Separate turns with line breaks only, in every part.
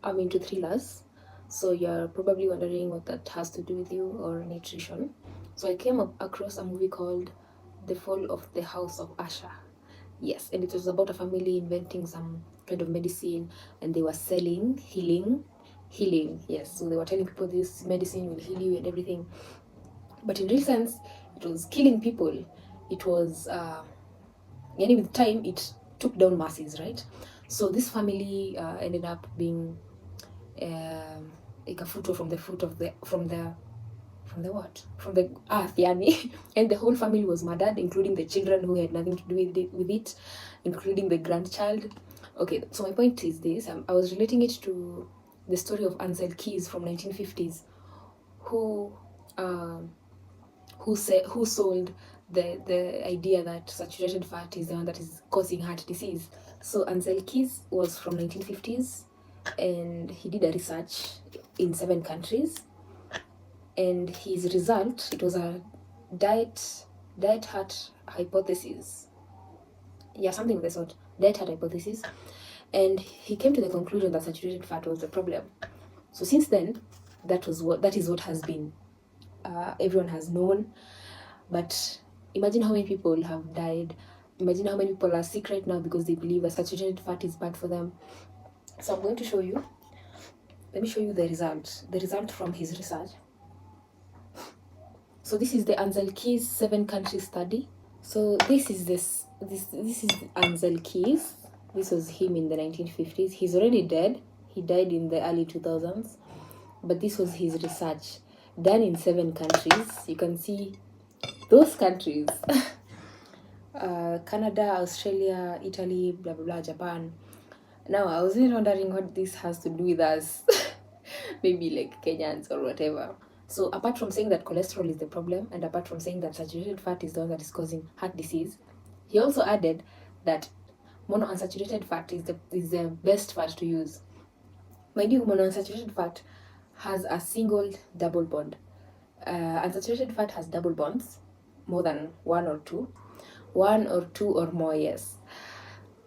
I'm into thrillers, so you're probably wondering what that has to do with you or nutrition. So I came up across a movie called The Fall of the House of Usher. Yes, and it was about a family inventing some kind of medicine, and they were selling healing. Yes, so they were telling people this medicine will heal you and everything, but in real sense, it was killing people. It was, yani with time, it took down masses, right? So this family ended up being like a photo from the foot of the from the what? From the earth, yani. And the whole family was murdered, including the children who had nothing to do with it, including the grandchild. Okay, so my point is this: I was relating it to the story of Ansel Keys from 1950s, who um, who sold the idea that saturated fat is the one that is causing heart disease. So Ansel Keys was from 1950s, and he did a research in 7 countries, and his result, it was a diet heart hypothesis. Yeah, something of the sort. Diet heart hypothesis. And he came to the conclusion that saturated fat was the problem. So since then, that is what has been everyone has known. But imagine how many people have died. Imagine how many people are sick right now because they believe that saturated fat is bad for them. So I'm going to show you. Let me show you the result. The result from his research. So this is the Ansel Keys 7 country study. So this is Ansel Keys. This was him in the 1950s. He's already dead. He died in the early 2000s. But this was his research done in 7 countries. You can see those countries. Canada, Australia, Italy, blah blah blah, Japan. Now I was wondering what this has to do with us. Maybe like Kenyans or whatever. So apart from saying that cholesterol is the problem, and apart from saying that saturated fat is the one that is causing heart disease, he also added that monounsaturated fat is the best fat to use. Mind you, monounsaturated fat has a single double bond. Unsaturated fat has double bonds, more than one or two or more. Yes,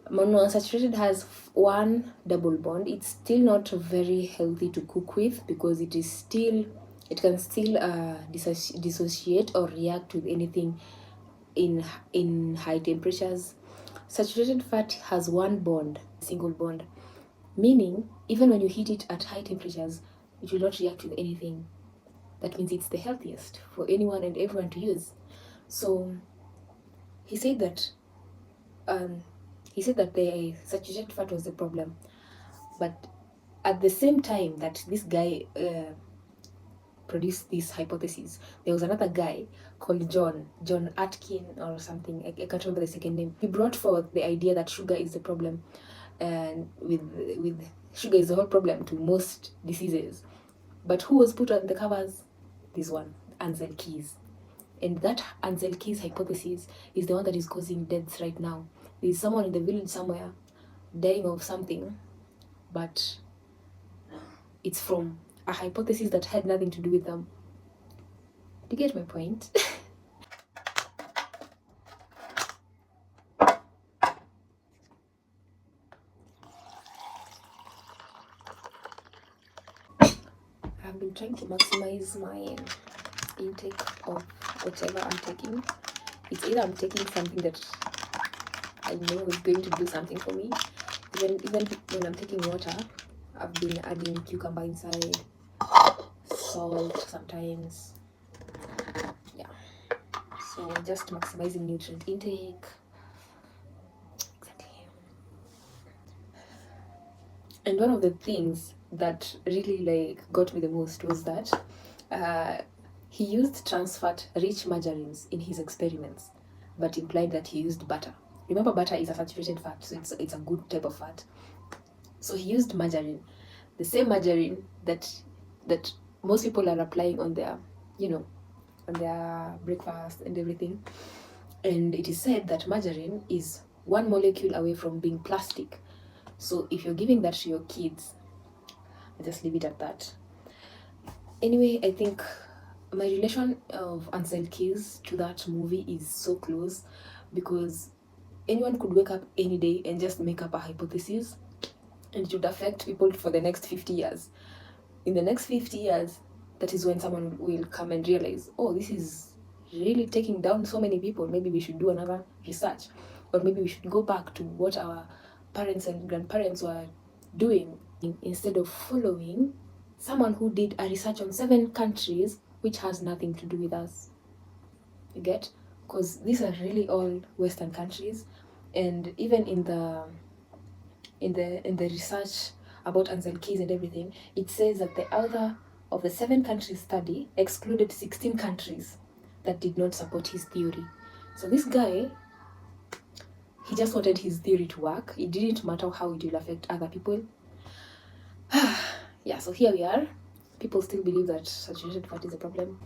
monounsaturated has one double bond. It's still not very healthy to cook with because it can still dissociate or react with anything in high temperatures. Saturated fat has one bond, single bond, meaning even when you heat it at high temperatures, it will not react with anything. That means it's the healthiest for anyone and everyone to use. So he said that the saturated fat was the problem, but at the same time that this guy produced this hypothesis, there was another guy called John Atkin or something. I can't remember the second name. He brought forth the idea that sugar is the problem, and with sugar is the whole problem to most diseases. But who was put on the covers? This one, Ansel Keys. And that Ansel Keys hypothesis is the one that is causing deaths right now. There's someone in the village somewhere dying of something, but it's from a hypothesis that had nothing to do with them. Do you get my point? I've been trying to maximize my intake of whatever I'm taking. It's either I'm taking something that I know is going to do something for me. Even when I'm taking water, I've been adding cucumber inside, salt sometimes. Yeah. So just maximizing nutrient intake. Exactly. And one of the things that really got me the most was that he used trans fat rich margarines in his experiments, but implied that he used butter. Remember, butter is a saturated fat, so it's a good type of fat. So he used margarine, the same margarine that most people are applying on their, on their breakfast and everything. And it is said that margarine is one molecule away from being plastic. So if you're giving that to your kids, I'll just leave it at that. Anyway, I think my relation of Ansel Keys to that movie is so close because anyone could wake up any day and just make up a hypothesis. and it would affect people for the next 50 years. In the next 50 years, that is when someone will come and realize, oh, this is really taking down so many people. Maybe we should do another research, or maybe we should go back to what our parents and grandparents were doing instead of following someone who did a research on 7 countries which has nothing to do with us. You get? Because these are really all Western countries, and even in the research about ancel keys and everything, it says that the author of the 7 countries study excluded 16 countries that did not support his theory. So this guy, he just wanted his theory to work. It didn't matter how it will affect other people. Yeah, so here we are. People still believe that saturated fat is a problem.